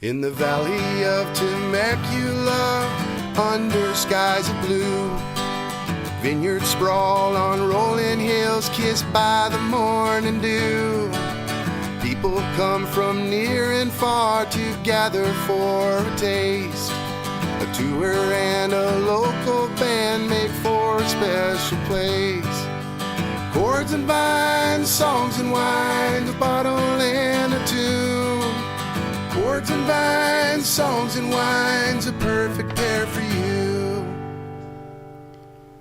In the valley of Temecula, under skies of blue, vineyards sprawl on rolling hills, kissed by the morning dew. People come from near and far to gather for a taste. A tour and a local band make for a special place. Chords and vines, songs and wine, a bottle and a tune. Chords and vines, songs and wines, a perfect pair for you.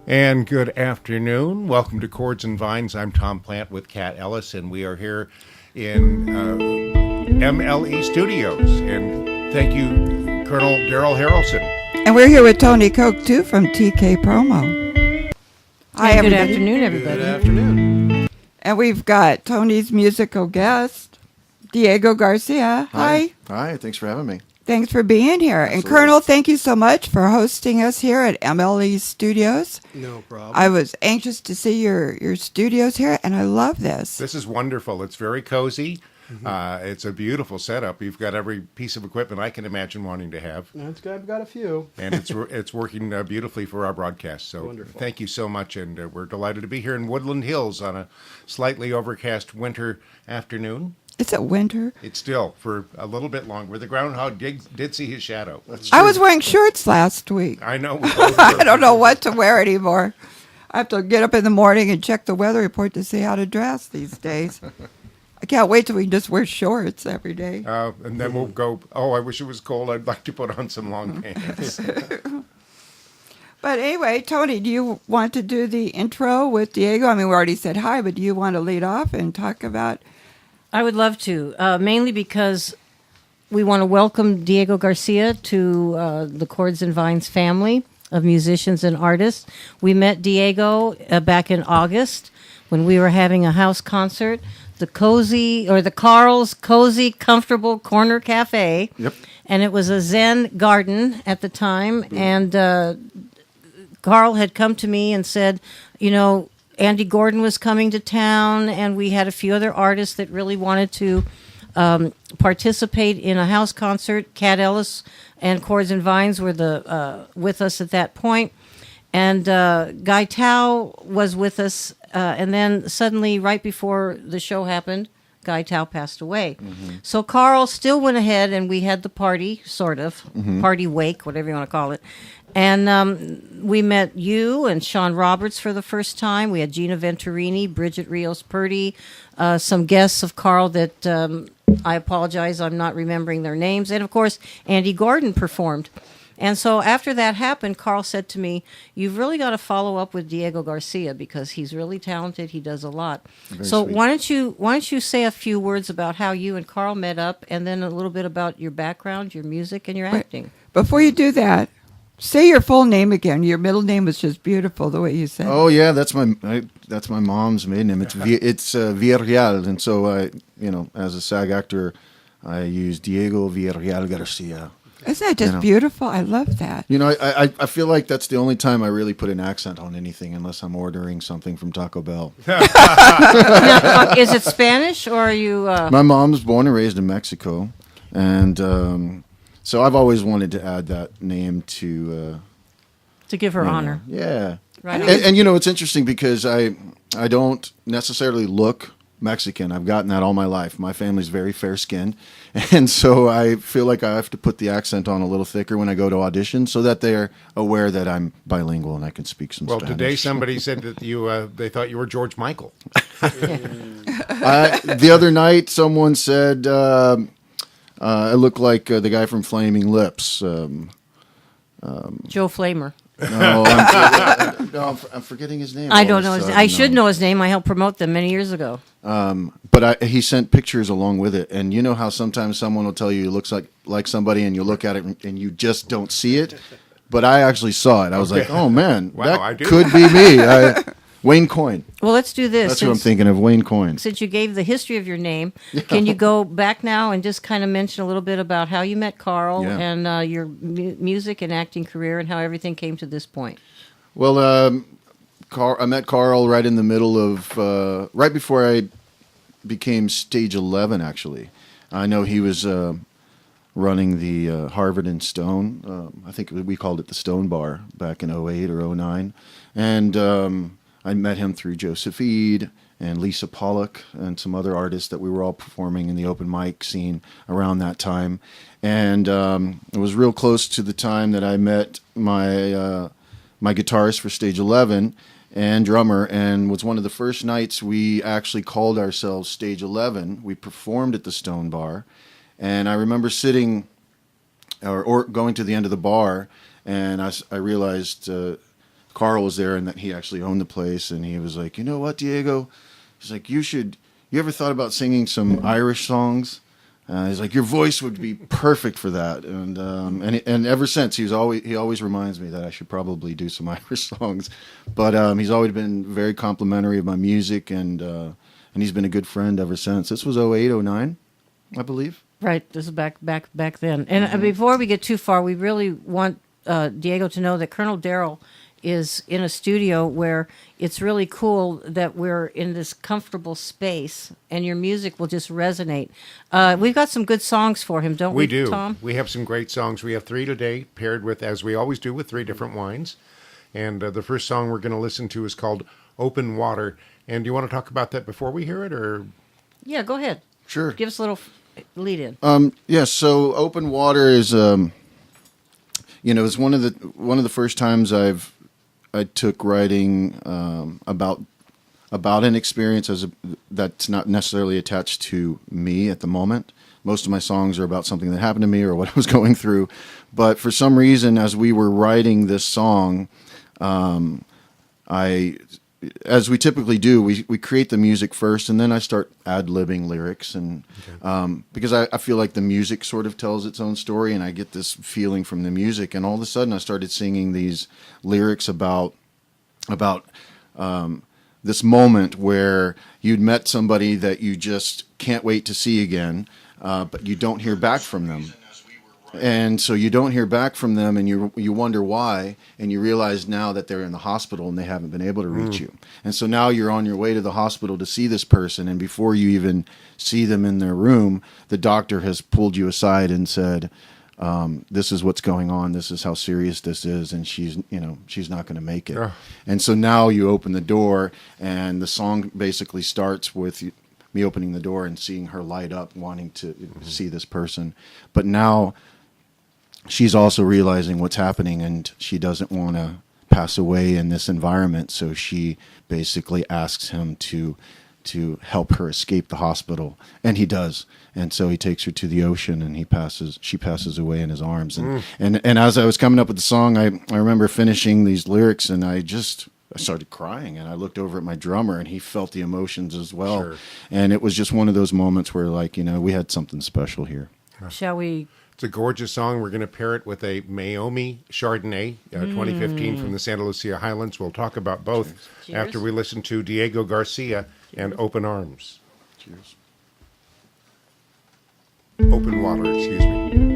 And good afternoon. Welcome to Chords and Vines. I'm Tom Plant with Kat Ellis, and we are here in MLE Studios. And thank you, Colonel Daryl Harrelson. And we're here with Tony Koch, too, from TK Promo. Hi, Good everybody. afternoon, everybody. Good afternoon. And we've got Tony's musical guest, Diego Garcia. Hi. Hi, thanks for having me. Thanks for being here. Absolutely. And Colonel, thank you so much for hosting us here at MLE Studios. No problem. I was anxious to see your studios here, and I love this. This is wonderful. It's very cozy. It's a beautiful setup. You've got every piece of equipment I can imagine wanting to have. I've got a few. And it's working beautifully for our broadcast. So Wonderful. Thank you so much. And we're delighted to be here in Woodland Hills on a slightly overcast winter afternoon. Is it winter? It's still for a little bit longer. The groundhog did see his shadow. I was wearing shorts last week. I know. We both I were. don't know what to wear anymore. I have to get up in the morning and check the weather report to see how to dress these days. I can't wait till we can just wear shorts every day. And then we'll go, I wish it was cold. I'd like to put on some long pants. But anyway, Tony, do you want to do the intro with Diego? I mean, we already said hi, but do you want to lead off and talk about... I would love to, mainly because we want to welcome Diego Garcia to the Chords and Vines family of musicians and artists. We met Diego back in August when we were having a house concert, the Carl's Cozy Comfortable Corner Cafe. Yep. And it was a Zen garden at the time, and Carl had come to me and said, Andy Gordon was coming to town, and we had a few other artists that really wanted to participate in a house concert. Kat Ellis and Chords and Vines were with us at that point. And Guy Tao was with us, and then suddenly, right before the show happened, Guy Tao passed away. Mm-hmm. So Carl still went ahead, and we had the party, sort of, party wake, whatever you want to call it. And we met you and Sean Roberts for the first time. We had Gina Venturini, Bridget Rios-Purdy, some guests of Carl that I apologize, I'm not remembering their names. And, of course, Andy Gordon performed. And so after that happened, Carl said to me, you've really got to follow up with Diego Garcia because he's really talented. He does a lot. So sweet. why don't you say a few words about how you and Carl met up, and then a little bit about your background, your music, and your acting. Before you do that, say your full name again. Your middle name was just beautiful the way you said it. Oh yeah, that's my mom's maiden name. It's Villarreal, and so as a SAG actor, I use Diego Villarreal Garcia. Isn't that just beautiful? I love that. I feel like that's the only time I really put an accent on anything, unless I'm ordering something from Taco Bell. Now, is it Spanish, or are you... My mom's born and raised in Mexico, and so I've always wanted to add that name to to give her honor? Yeah. Right. And it's interesting because I don't necessarily look Mexican. I've gotten that all my life. My family's very fair-skinned, and so I feel like I have to put the accent on a little thicker when I go to auditions so that they're aware that I'm bilingual and I can speak some Well, Spanish. today somebody said that they thought you were George Michael. The other night, someone said I look like the guy from Flaming Lips. Joe Flamer. No, I'm forgetting his name. I all don't of a know his name. sudden. I should know his name. I helped promote them many years ago. But he sent pictures along with it, and you know how sometimes someone will tell you it looks like somebody, and you look at it and you just don't see it. But I actually saw it. I was like, oh man, Wow, I that do. could be me. Wayne Coyne. Well, let's do this. That's who I'm thinking of. Wayne Coyne. Since you gave the history of your name, can you go back now and just kind of mention a little bit about how you met Carl Yeah. and your music and acting career and how everything came to this point? Well, I met Carl right in the middle of right before I became stage 11. Actually, I know he was running the Harvard and Stone. I think we called it the Stone Bar back in '08 or '09. And I met him through Joseph Eade and Lisa Pollock and some other artists that we were all performing in the open mic scene around that time. And it was real close to the time that I met my my guitarist for Stage 11 and drummer, and was one of the first nights we actually called ourselves Stage 11. We performed at the Stone Bar, and I remember sitting or going to the end of the bar, and I realized Carl was there and that he actually owned the place, and he was like, "You know what, Diego?" He's like, "You ever thought about singing some Irish songs?" He's like, "Your voice would be perfect for that." And ever since, he always reminds me that I should probably do some Irish songs. But he's always been very complimentary of my music, and he's been a good friend ever since. This was '08, '09, I believe. Right. This is back then. And before we get too far, we really want Diego to know that Colonel Darrell is in a studio where it's really cool that we're in this comfortable space and your music will just resonate. We've got some good songs for him, don't we, We do. Tom? We have some great songs. We have 3 today, paired with, as we always do, with 3 different wines. And the first song we're going to listen to is called Open Water. And do you want to talk about that before we hear it, or? Yeah, go ahead. Sure. Give us a little lead in. Yes. So Open Water is, it's one of the first times I took writing about an experience that's not necessarily attached to me at the moment. Most of my songs are about something that happened to me or what I was going through. But for some reason, as we were writing this song, as we typically do, we create the music first, and then I start ad-libbing lyrics, and because I feel like the music sort of tells its own story, and I get this feeling from the music, and all of a sudden I started singing these lyrics about this moment where you'd met somebody that you just can't wait to see again, but you don't hear back from them. And so you don't hear back from them, and you wonder why, and you realize now that they're in the hospital and they haven't been able to reach you. And so now you're on your way to the hospital to see this person, and before you even see them in their room, the doctor has pulled you aside and said, "This is what's going on. This is how serious this is, and she's not going to make it." And so now you open the door, and the song basically starts with me opening the door and seeing her light up, wanting to see this person. But now she's also realizing what's happening, and she doesn't want to pass away in this environment. So she basically asks him to help her escape the hospital, and he does. And so he takes her to the ocean, and she passes away in his arms. And as I was coming up with the song, I remember finishing these lyrics, and I started crying, and I looked over at my drummer, and he felt the emotions as well. Sure. And it was just one of those moments where, we had something special here. Shall we? It's a gorgeous song. We're going to pair it with a Maomi Chardonnay, 2015 from the Santa Lucia Highlands. We'll talk about both Cheers. after we listen to Diego Garcia and Open Arms. Cheers. Open Water, excuse me.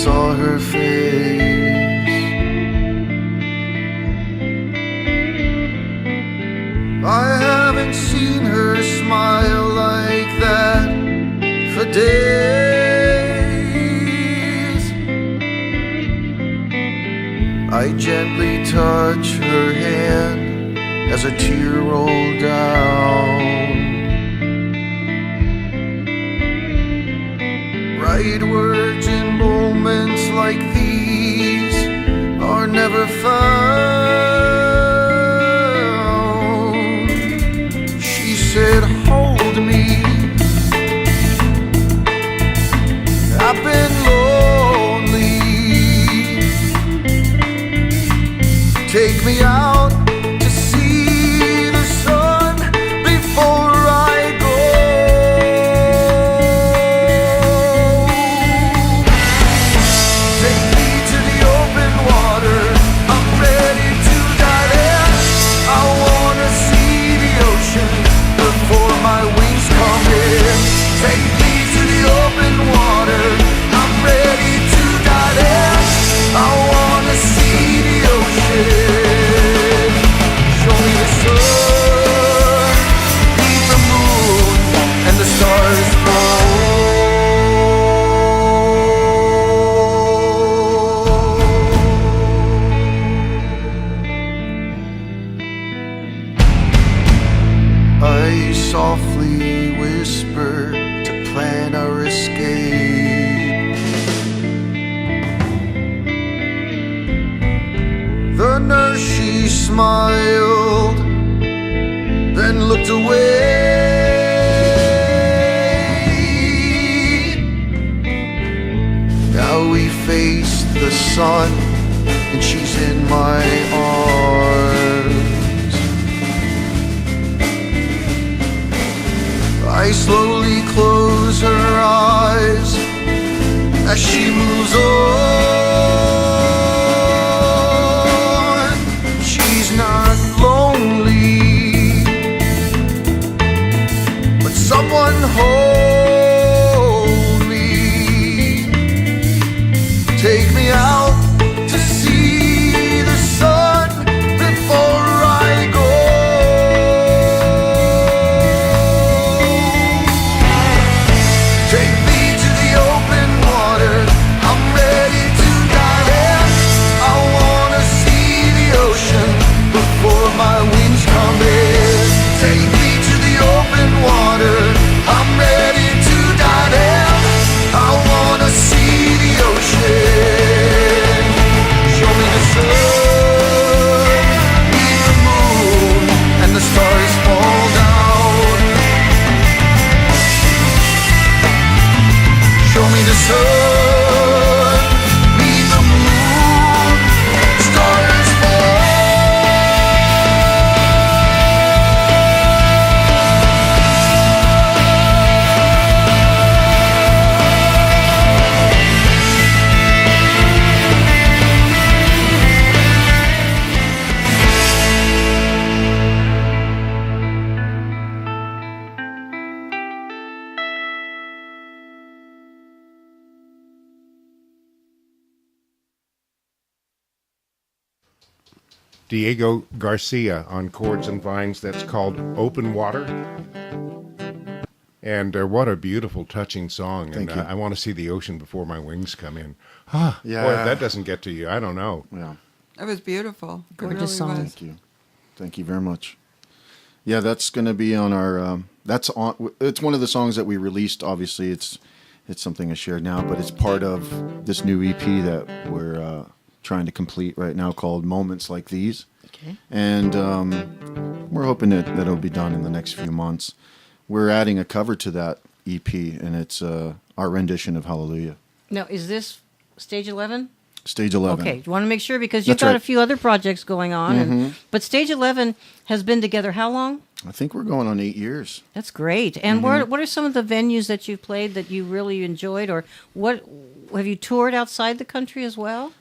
Saw her face. I haven't seen her smile like that for days. I gently touch her hand as a tear rolled down. Right words in moments like these are never found. She said, "Hold me. I've been lonely. Take me out to see the sun before I go. Take me to the open water. I'm ready to dive in. I want The nurse, she smiled, then looked away. Now we face the sun, and she's in my arms. I slowly close her eyes as she moves on. She's not lonely, but someone hold me. Take me out to see the sun before I go. Take me to the open water, I'm ready to dive in. I wanna see the ocean before my wings come in. Take me to the open water, I'm ready to dive in. I wanna see the ocean. Show me the sun, meet the moon, and the stars fall down. Show me the sun, meet the moon, stars fall. Diego Garcia on Chords and Vines. That's called Open Water. And what a beautiful, touching song. Thank and you. I want to see the ocean before my wings come in. Yeah. Boy, if that doesn't get to you, I don't know. Yeah. It was beautiful. It Gorgeous really song. was. Thank you. Thank you very much. Yeah, that's going to be on our. That's on. It's one of the songs that we released. Obviously, it's something I shared now, but it's part of this new EP that we're trying to complete right now called Moments Like These. Okay. And we're hoping that it'll be done in the next few months. We're adding a cover to that EP, and it's our rendition of Hallelujah. Now, is this Stage 11? Stage 11. Okay, you want to make sure because you've That's got right. a few other projects going on. But Stage 11 has been together how long? I think we're going on 8 years. That's great. And what are some of the venues that you've played that you really enjoyed, or what have you toured outside the country as well?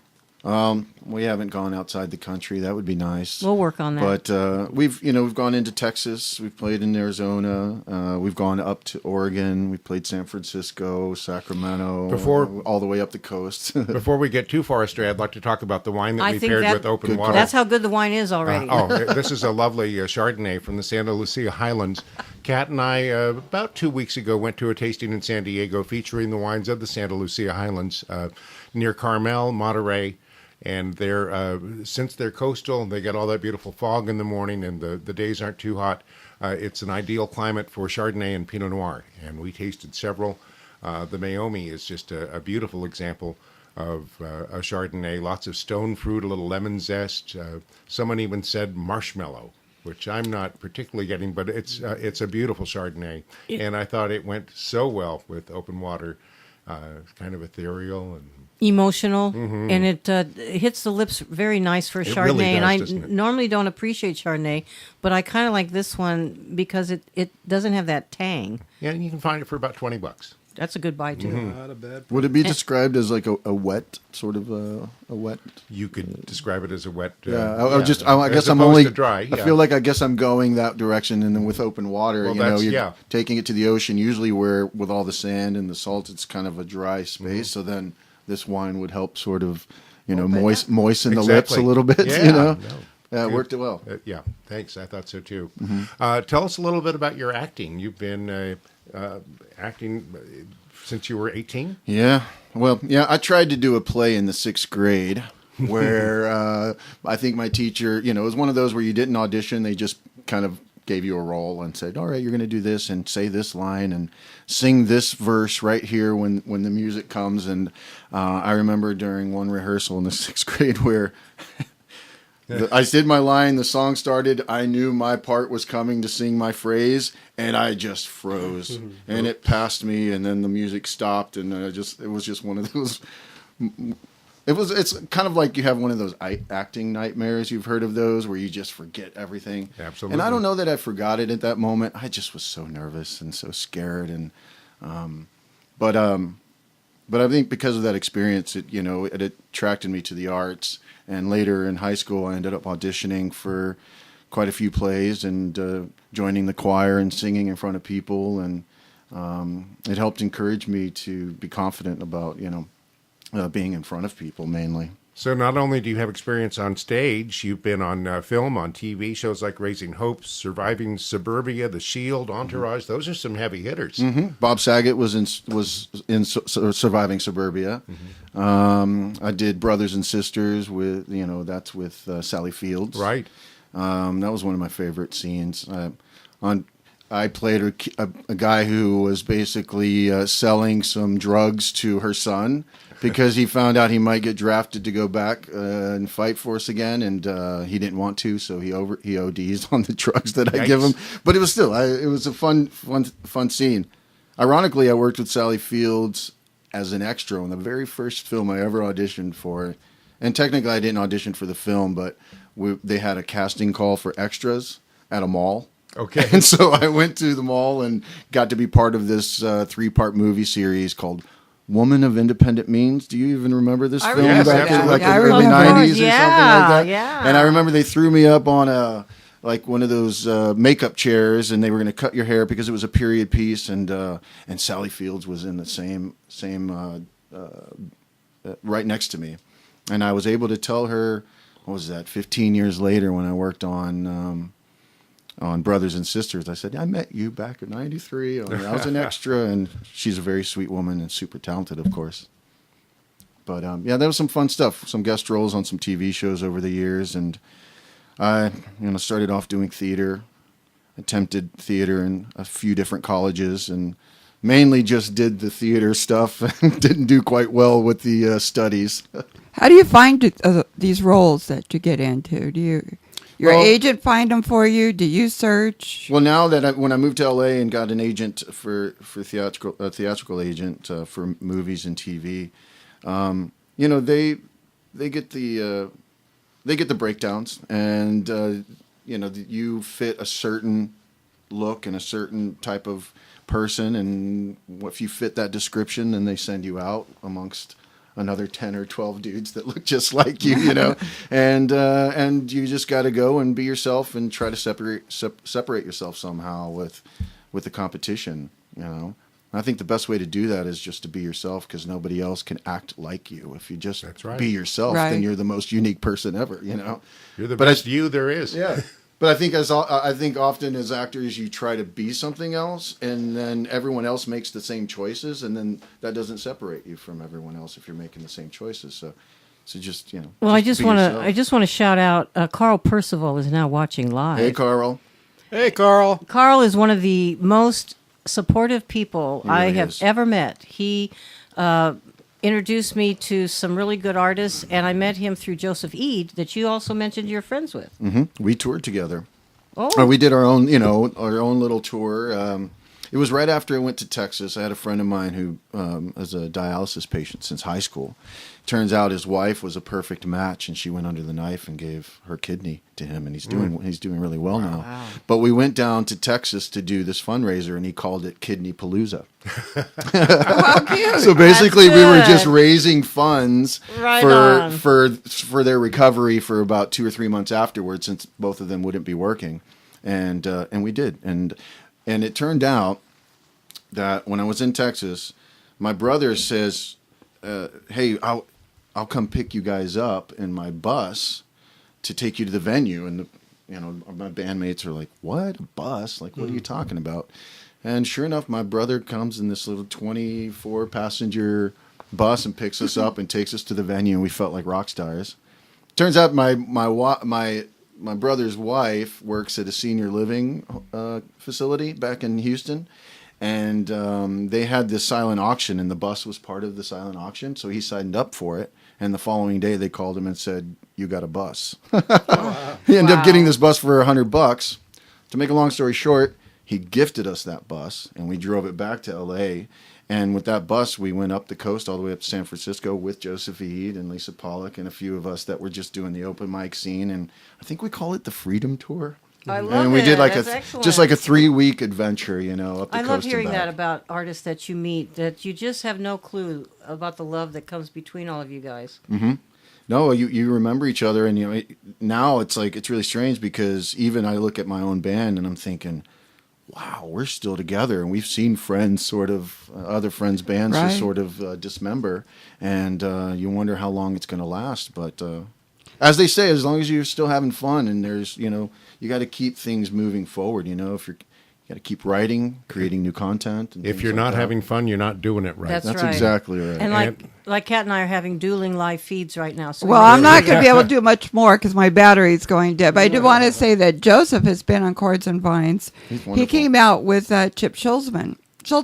We haven't gone outside the country. That would be nice. We'll work on that. But we've gone into Texas. We've played in Arizona. We've gone up to Oregon. We played San Francisco, Sacramento, all the way up the coast. Before we get too far astray, I'd like to talk about the wine that I we think paired that- with Open Good Water. That's how good the wine is already. This is a lovely Chardonnay from the Santa Lucia Highlands. Kat and I, about 2 weeks ago, went to a tasting in San Diego featuring the wines of the Santa Lucia Highlands near Carmel, Monterey. And since they're coastal, they get all that beautiful fog in the morning, and the days aren't too hot. It's an ideal climate for Chardonnay and Pinot Noir. And we tasted several. The Maomi is just a beautiful example of a Chardonnay. Lots of stone fruit, a little lemon zest. Someone even said marshmallow, which I'm not particularly getting, but it's a beautiful Chardonnay. And I thought it went so well with Open Water. Kind of ethereal and Emotional, and it hits the lips very nice for Chardonnay. really does, and I doesn't it? normally don't appreciate Chardonnay, but I kind of like this one because it doesn't have that tang. yeah, and you can find it for about $20. That's a good buy too. Not a bad. Would it be described as like a wet, sort of a wet? You could describe it as a wet. I guess as I'm opposed only to dry. I Yeah. feel like I guess I'm going that direction, and then with open water, Well, you're yeah. taking it to the ocean. Usually, where with all the sand and the salt, it's kind of a dry space. So then this wine would help sort of, moisten the lips a Exactly. little bit. Yeah, Yeah, no. it worked it well. Yeah, thanks. I thought so too. Tell us a little bit about your acting. You've been acting since you were 18. Yeah. Well, yeah, I tried to do a play in the 6th grade where I think my teacher, it was one of those where you didn't audition. They just kind of gave you a role and said, all right, you're going to do this and say this line and sing this verse right here when the music comes. And I remember during one rehearsal in the 6th grade where I did my line, the song started, I knew my part was coming to sing my phrase, and I just froze. And it passed me, and then the music stopped, and it was just one of those. It's kind of like you have one of those acting nightmares. You've heard of those where you just forget everything. Absolutely. And I don't know that I forgot it at that moment. I just was so nervous and so scared, and but I think because of that experience, it attracted me to the arts. And later in high school, I ended up auditioning for quite a few plays and joining the choir and singing in front of people. And it helped encourage me to be confident about, being in front of people mainly. So not only do you have experience on stage, you've been on film, on TV, shows like Raising Hope, Surviving Suburbia, The Shield, Entourage. Those are some heavy hitters. Mm-hmm. Bob Saget was in Surviving Suburbia. Mm-hmm. I did Brothers and Sisters with, that's with Sally Fields. Right. That was one of my favorite scenes. I played a guy who was basically selling some drugs to her son because he found out he might get drafted to go back and fight for us again, and he didn't want to, so he ODs on the drugs that I give him. But it was still, it was a fun scene. Ironically, I worked with Sally Fields as an extra on the very first film I ever auditioned for, and technically I didn't audition for the film, but they had a casting call for extras at a mall. Okay. And so I went to the mall and got to be part of this 3-part movie series called Woman of Independent Means. Do you even remember this film remember back that. in like Yeah, the I early remember. 90s or something like that? Yeah. And I remember they threw me up on one of those makeup chairs, and they were going to cut your hair because it was a period piece, and Sally Fields was in the same right next to me. And I was able to tell her, what was that, 15 years later when I worked on Brothers and Sisters, I said, I met you back in 93. I was an extra, and she's a very sweet woman and super talented, of course. But that was some fun stuff, some guest roles on some TV shows over the years, and I started off doing theater, attempted theater in a few different colleges, and mainly just did the theater stuff and didn't do quite well with the studies. How do you find these roles that you get into? Do your agent find them for you? Do you search? Well, now that when I moved to LA and got an agent for theatrical agent for movies and TV, they get the breakdowns, and you fit a certain look and a certain type of person, and if you fit that description, then they send you out amongst another 10 or 12 dudes that look just like you, and you just got to go and be yourself and try to separate yourself somehow with the competition. I think the best way to do that is just to be yourself, because nobody else can act like you. If you just be yourself, then you're the most unique person ever. You're the best you there is. Yeah. But I think often as actors you try to be something else, and then everyone else makes the same choices, and then that doesn't separate you from everyone else if you're making the same choices. So just Well, I just want yourself. to shout out Carl Percival is now watching live. Hey, Carl. Hey, Carl. Carl is one of the most supportive people He really I have is. ever met. He introduced me to some really good artists, and I met him through Joseph Eade, that you also mentioned you're friends with. Mm-hmm. We toured together. Oh, We did our own little tour. It was right after I went to Texas. I had a friend of mine who is a dialysis patient since high school. Turns out his wife was a perfect match, and she went under the knife and gave her kidney to him, and he's doing really well now. Wow. But we went down to Texas to do this fundraiser, and he called it Kidney Palooza. How cute. So basically, That's we were good. just raising funds Right on. for their recovery for about 2 or 3 months afterwards, since both of them wouldn't be working, and we did, and it turned out that when I was in Texas, my brother says, "Hey, I'll come pick you guys up in my bus to take you to the venue," and my bandmates are like, "What? A bus? Like, what are you talking about?" And sure enough, my brother comes in this little 24-passenger bus and picks us up and takes us to the venue, and we felt like rock stars. Turns out my brother's wife works at a senior living facility back in Houston, and they had this silent auction, and the bus was part of the silent auction, so he signed up for it, And the following day, they called him and said, "You got a bus." He ended up getting this bus for $100. To make a long story short, he gifted us that bus, and we drove it back to L.A., and with that bus, we went up the coast all the way up to San Francisco with Joseph Eid and Lisa Pollock and a few of us that were just doing the open mic scene. And I think we call it the Freedom Tour. I love And we it. did like That's just excellent. like a 3-week adventure, up the coast I love hearing and back. that about artists that you meet, that you just have no clue about the love that comes between all of you guys. No, you remember each other, and now it's like it's really strange because even I look at my own band and I'm thinking, wow, we're still together, and we've seen friends sort of other friends' bands Right. just sort of dismember, and you wonder how long it's going to last. But as they say, as long as you're still having fun, and there's you got to keep things moving forward. If you got to keep writing, creating new content. And If things you're like not that. having fun, you're not doing it right. That's right. exactly right. And And- like Kat and I are having dueling live feeds right now. So Well, I'm not going to be able to do much more because my battery's going dead. But I do want to say that Joseph has been on Chords and Vines. He's He wonderful. came out with Chip Schultzman. Chip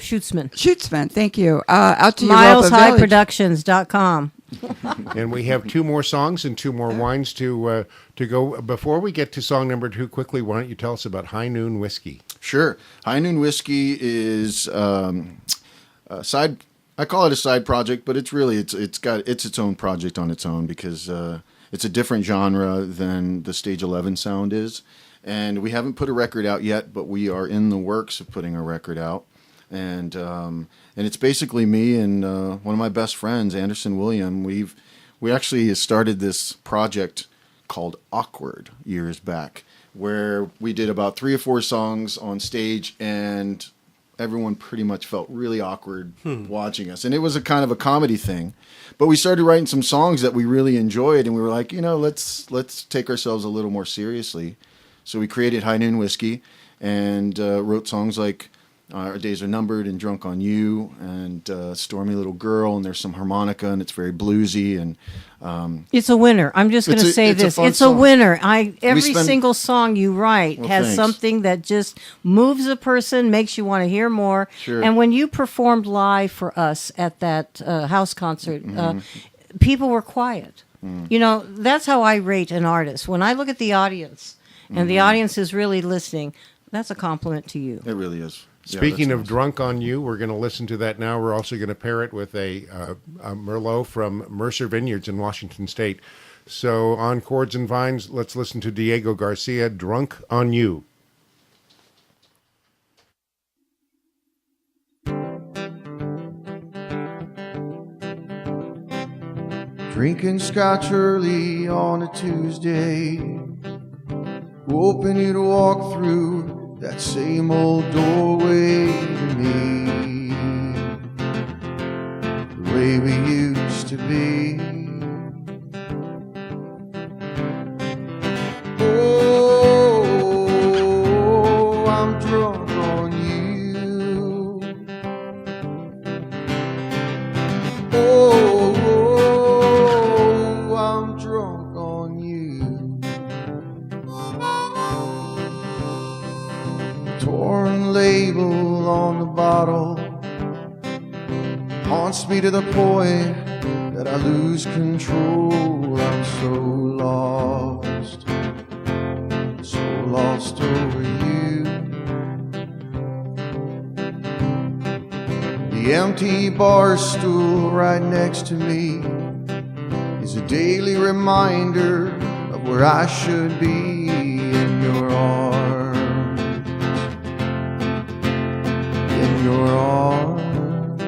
Schutzman. Shootsman, thank you. Out to Europa Village. MilesHighProductions.com. And we have 2 more songs and 2 more wines to go. Before we get to song number 2, quickly, why don't you tell us about High Noon Whiskey? Sure. High Noon Whiskey is a side. I call it a side project, but it's really it's its own project on its own because it's a different genre than the Stage 11 sound is, and we haven't put a record out yet, but we are in the works of putting a record out, and it's basically me and one of my best friends, Anderson William. We actually started this project called Awkward years back, where we did about 3 or 4 songs on stage, and everyone pretty much felt really awkward watching us. And it was a kind of a comedy thing. But we started writing some songs that we really enjoyed, and we were like, let's take ourselves a little more seriously. So we created High Noon Whiskey and wrote songs like Our Days Are Numbered and Drunk on You and Stormy Little Girl, and there's some harmonica, and it's very bluesy. And It's a winner. I'm just going to say it's a this. fun It's a song. winner. Every spend- single song you write Well, has thanks. something that just moves a person, makes you want to hear more. Sure. And when you performed live for us at that house concert, Mm-hmm. people were quiet. Mm. That's how I rate an artist. When I look at the audience and Mm-hmm. the audience is really listening, that's a compliment to you. it really is. Yeah, Speaking that's of nice. Drunk on You, we're going to listen to that now. We're also going to pair it with a Merlot from Mercer Vineyards in Washington State. So on Chords and Vines, let's listen to Diego Garcia, Drunk on You. Drinking scotch early on a Tuesday, hoping you'd walk through that same old doorway to me, the way we used to be. Oh, I'm drunk on you. Oh, I'm drunk on you. Torn label on the bottle haunts me to the point that I lose control. I'm so lost over you. The empty bar stool right next to me is a daily reminder of where I should be in your arms, in your arms.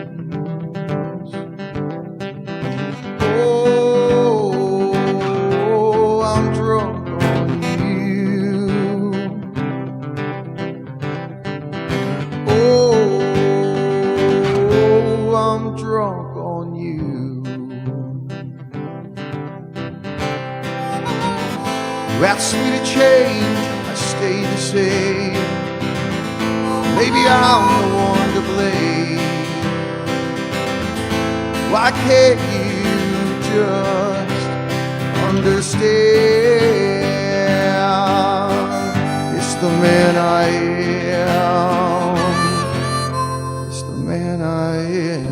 Oh, I'm drunk on you. Oh, I'm drunk on you. You asked me to change, I stayed the same. Maybe I'm the one to blame. Why can't you just understand? It's the man I am. It's the man I am.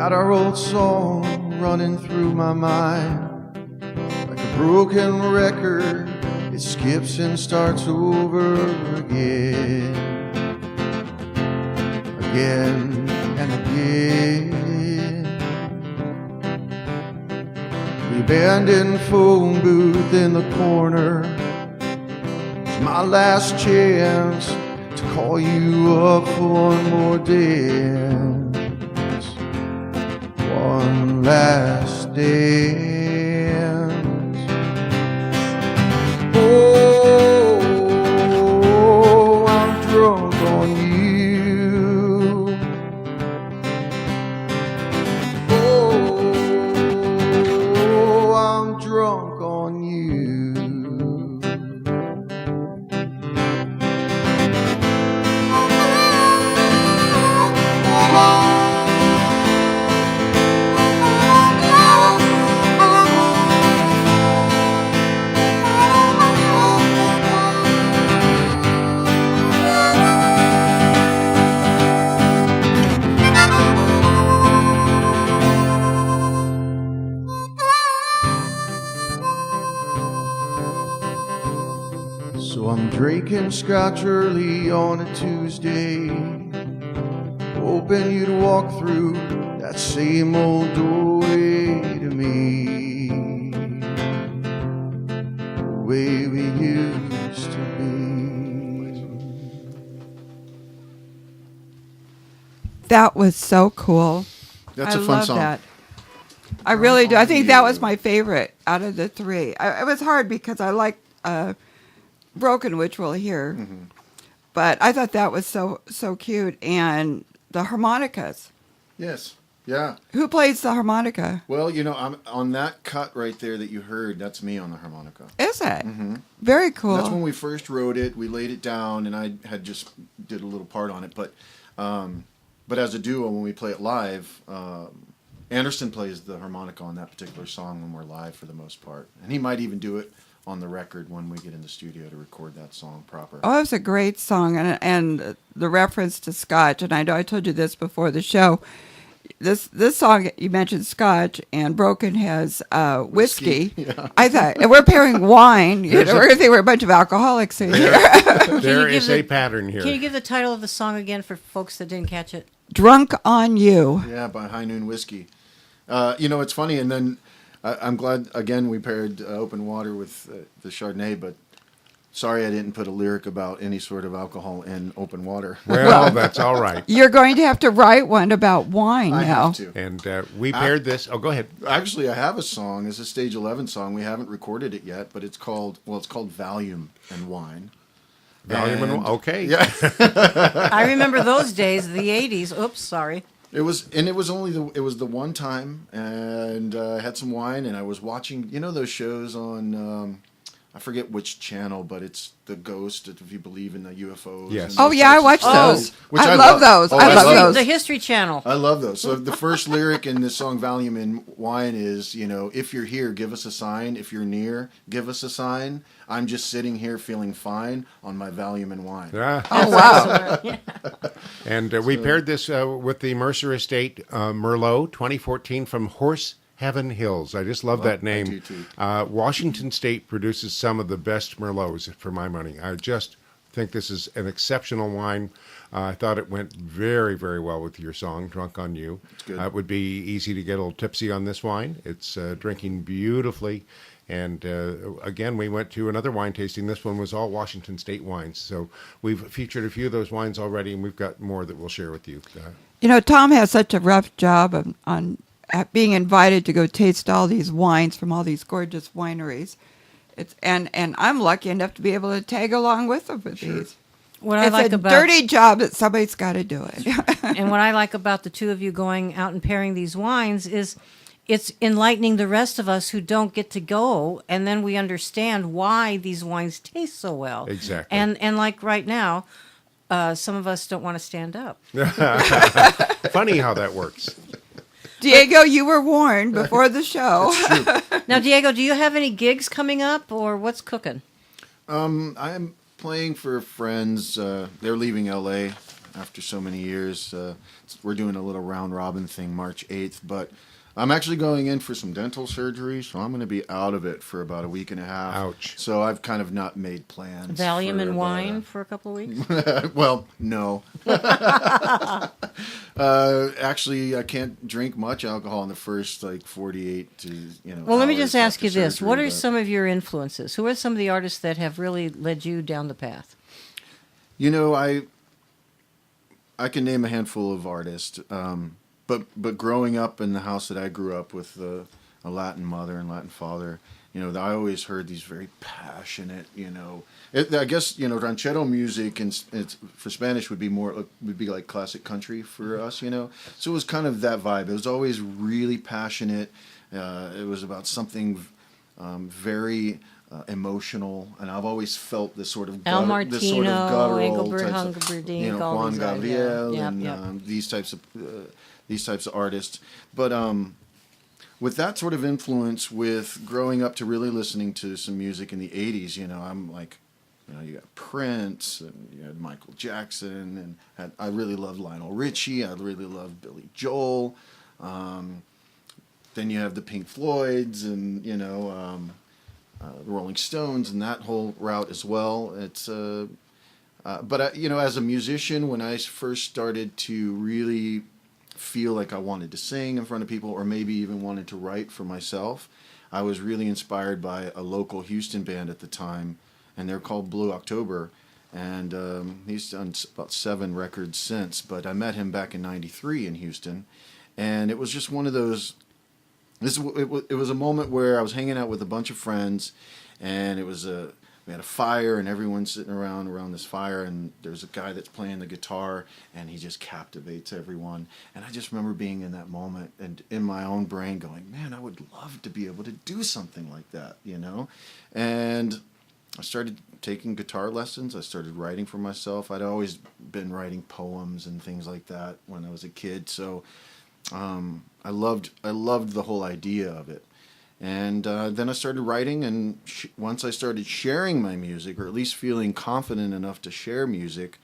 Got our old song running through my mind. Like a broken record, it skips and starts over again. Again and again. The abandoned phone booth in the corner is my last chance to call you up for one more dance. One last dance. Oh, I'm drunk on you. Oh, I'm drunk on you. So I'm drinking scotch early on a Tuesday, hoping you'd walk through that same old doorway to me, the way we used to be. That was so cool. That's I a fun love song. that. I really do. I think that was my favorite out of the three. It was hard because I liked Broken, which we'll hear. Mm-hmm. But I thought that was so cute. And the harmonicas. Yes. Yeah. Who plays the harmonica? Well, you know, I'm on that cut right there that you heard. That's me on the harmonica. Is it? Very cool. That's when we first wrote it. We laid it down, and I had just did a little part on it. But as a duo, when we play it live, Anderson plays the harmonica on that particular song when we're live for the most part, and he might even do it on the record when we get in the studio to record that song proper. Oh, it was a great song, and the reference to Scotch. And I know I told you this before the show. This song, you mentioned Scotch, and Broken has whiskey. Yeah. I thought, and we're pairing wine. You know, we're gonna think we're a bunch of alcoholics in here. There give is the- a pattern here. Can you give the title of the song again for folks that didn't catch it? Drunk on You. Yeah, by High Noon Whiskey. You know, it's funny, and then I'm glad, again, we paired Open Water with the Chardonnay, but sorry I didn't put a lyric about any sort of alcohol in Open Water. Well, that's all right. You're going to have to write one about wine I now. have to. And we paired this. Oh, go ahead. Actually, I have a song. It's a Stage 11 song. We haven't recorded it yet, but it's called Volume and Wine. Volume. Okay. Yeah. I remember those days, the 80s. Oops, sorry. It was only the one time, and I had some wine, and I was watching, you know, those shows on, I forget which channel, but it's The Ghost, if you believe in the UFOs. Yes. and Oh those yeah, I types of watched stuff. those. Which I love those. Oh, I love love those. The History Channel. I love those. So the first lyric in the song Volume and Wine is, you know, if you're here, give us a sign. If you're near, give us a sign. I'm just sitting here feeling fine on my Volume and Wine. Ah. Oh wow. And we paired this with the Mercer Estate Merlot 2014 from Horse Heaven Hills. I just love that I name. do too. Washington State produces some of the best Merlots for my money. I just think this is an exceptional wine. I thought it went very, very well with your song, Drunk on You. It's good. It would be easy to get a little tipsy on this wine. It's drinking beautifully. And again, we went to another wine tasting. This one was all Washington State wines. So we've featured a few of those wines already, and we've got more that we'll share with you. You know, Tom has such a rough job on being invited to go taste all these wines from all these gorgeous wineries. And I'm lucky enough to be able to tag along with them for these. What I It's like a about dirty job that somebody's got to do it. and what I like about the two of you going out and pairing these wines is it's enlightening the rest of us who don't get to go, and then we understand why these wines taste so well. Exactly. And like right now, some of us don't want to stand up. Funny how that works. Diego, you were warned before the show. Now, Diego, do you have any gigs coming up, or what's cooking? I'm playing for friends. They're leaving LA after so many years. We're doing a little round robin thing March 8th, but I'm actually going in for some dental surgery, so I'm going to be out of it for about a week and a half. Ouch. So I've kind of not made plans. Valium for and about wine for a couple of weeks? well, no. Actually, I can't drink much alcohol in the first 48 to Well, let me hours just ask after you this. surgery, What are but- some of your influences? Who are some of the artists that have really led you down the path? I can name a handful of artists, but growing up in the house that I grew up with, a Latin mother and Latin father, I always heard these very passionate, I guess ranchero music and it's for Spanish would be like classic country for us, So it was kind of that vibe. It was always really passionate. It was about something very emotional, and I've always felt this sort of Al this sort of Martino, guttural Engelbert types of, Humperdinck, all Juan these guys, Gabriel, yeah. and Yep. these types of artists. But with that sort of influence, with growing up to really listening to some music in the '80s, I'm like, you got Prince, and you had Michael Jackson, and I really loved Lionel Richie. I really loved Billy Joel. Then you have the Pink Floyds, and the Rolling Stones, and that whole route as well. It's but as a musician, when I first started to really feel like I wanted to sing in front of people, or maybe even wanted to write for myself, I was really inspired by a local Houston band at the time, and they're called Blue October. And he's done about 7 records since, but I met him back in '93 in Houston, and it was just one of those. It was a moment where I was hanging out with a bunch of friends, and we had a fire, and everyone's sitting around this fire, and there's a guy that's playing the guitar, and he just captivates everyone. And I just remember being in that moment and in my own brain going, man, I would love to be able to do something like that, And I started taking guitar lessons. I started writing for myself. I'd always been writing poems and things like that when I was a kid, so I loved the whole idea of it. And then I started writing, and once I started sharing my music, or at least feeling confident enough to share music,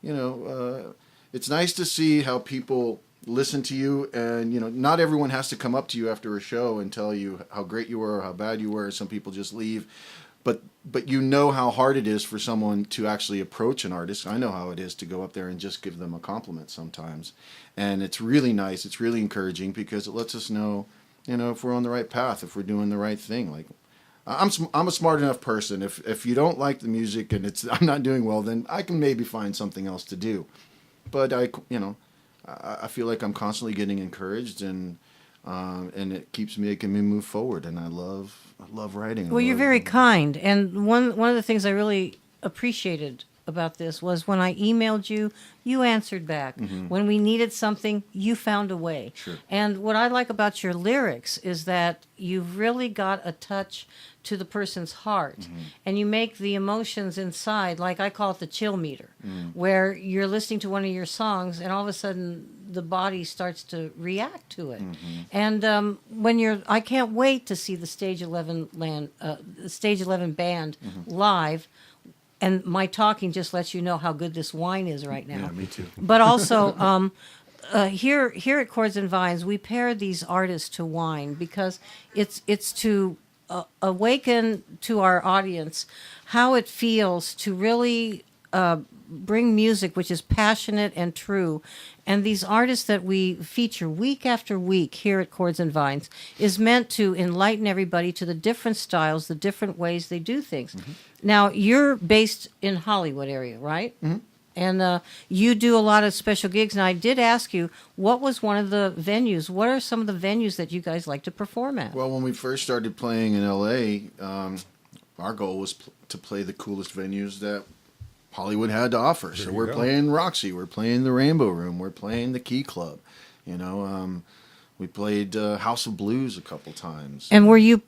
it's nice to see how people listen to you, and not everyone has to come up to you after a show and tell you how great you were or how bad you were. Some people just leave. But how hard it is for someone to actually approach an artist. I know how it is to go up there and just give them a compliment sometimes. And it's really nice. It's really encouraging, because it lets us know, if we're on the right path, if we're doing the right thing. Like, I'm a smart enough person. If you don't like the music and I'm not doing well, then I can maybe find something else to do. But I feel like I'm constantly getting encouraged, and it keeps making me move forward. And I love writing. Well, you're very kind, and one of the things I really appreciated about this was when I emailed you, you answered back. Mm-hmm. When we needed something, you found a way. Sure. And what I like about your lyrics is that you've really got a touch to the person's heart, mm-hmm. and you make the emotions inside, like I call it the chill meter, where you're listening to one of your songs, and all of a sudden the body starts to react to it. Mm-hmm. And I can't wait to see the Stage 11 band mm-hmm. live. And my talking just lets you know how good this wine is right now. Yeah, me too. But also, here at Chords and Vines, we pair these artists to wine because it's to awaken to our audience how it feels to really bring music which is passionate and true. And these artists that we feature week after week here at Chords and Vines is meant to enlighten everybody to the different styles, the different ways they do things. Mm-hmm. Now, you're based in Hollywood area, right? Mm-hmm. And you do a lot of special gigs. And I did ask you, what was one of the venues? What are some of the venues that you guys like to perform at? Well, when we first started playing in L.A., our goal was to play the coolest venues that Hollywood had to offer. So we're playing Roxy, we're playing the Rainbow Room, we're playing the Key Club. We played House of Blues a couple times. And were you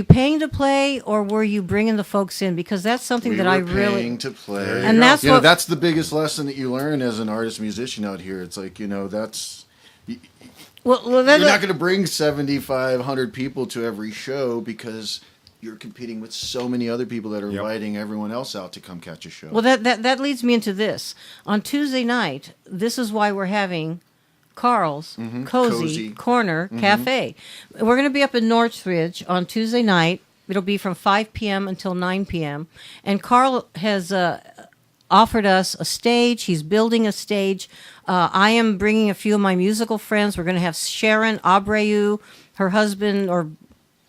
paying to play, or were you bringing the folks in? Because that's something that I really paying to play. And that's what that's the biggest lesson that you learn as an artist musician out here. It's like that's. Well, you're not going to bring 7,500 people to every show because you're competing with so many other people that are Yep. inviting everyone else out to come catch a show. Well, that leads me into this. On Tuesday night, this is why we're having Carl's Cozy Corner Cafe. We're going to be up in Northridge on Tuesday night. It'll be from 5 p.m. until 9 p.m. And Carl has offered us a stage. He's building a stage. I am bringing a few of my musical friends. We're going to have Sharon Abreu, her husband or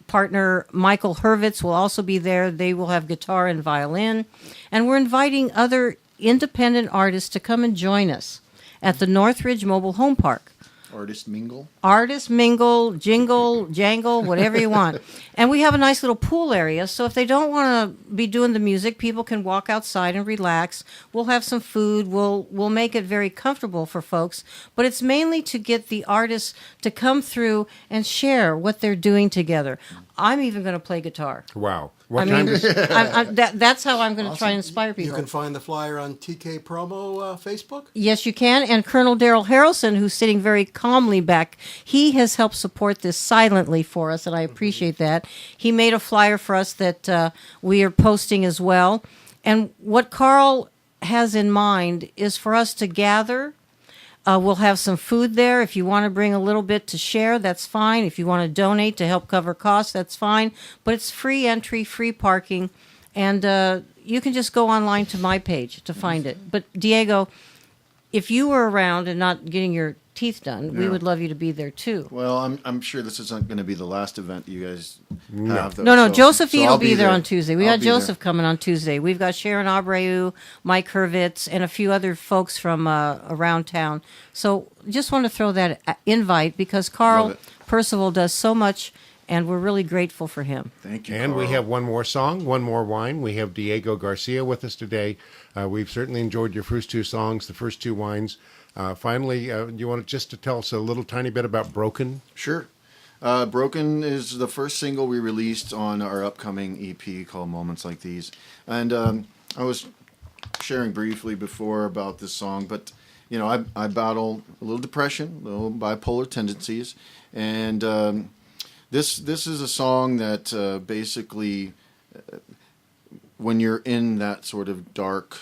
partner Michael Hurwitz will also be there. They will have guitar and violin. And we're inviting other independent artists to come and join us at the Northridge Mobile Home Park. Artist mingle. Artist mingle, jingle, jangle, whatever you want. And we have a nice little pool area, so if they don't want to be doing the music, people can walk outside and relax. We'll have some food. We'll make it very comfortable for folks, but it's mainly to get the artists to come through and share what they're doing together. I'm even going to play guitar. Wow. I What time mean, is that's how I'm going to try and inspire people. You can find the flyer on TK Promo Facebook. Yes, you can. And Colonel Daryl Harrelson, who's sitting very calmly back, he has helped support this silently for us, and I appreciate that. He made a flyer for us that we are posting as well. And what Carl has in mind is for us to gather. We'll have some food there. If you want to bring a little bit to share, that's fine. If you want to donate to help cover costs, that's fine. But it's free entry, free parking, and you can just go online to my page to find it. But Diego, if you were around and not getting your teeth done, we Yeah. would love you to be there too. Well, I'm sure this isn't going to be the last event you guys have. Though, No, so- Josephine so I'll will be there on Tuesday. We I'll got be there. Joseph coming on Tuesday. We've got Sharon Abreu, Mike Hurwitz, and a few other folks from around town. So just want to throw that invite because Love Carl it. Percival does so much, and we're really grateful for him. Thank you. And we Carl. have one more song, one more wine. We have Diego Garcia with us today. We've certainly enjoyed your first two songs, the first two wines. Finally, you want just to tell us a little tiny bit about Broken? Sure. Broken is the first single we released on our upcoming EP called Moments Like These. And I was sharing briefly before about this song, but you know, I battle a little depression, a little bipolar tendencies, and this is a song that basically, when you're in that sort of dark,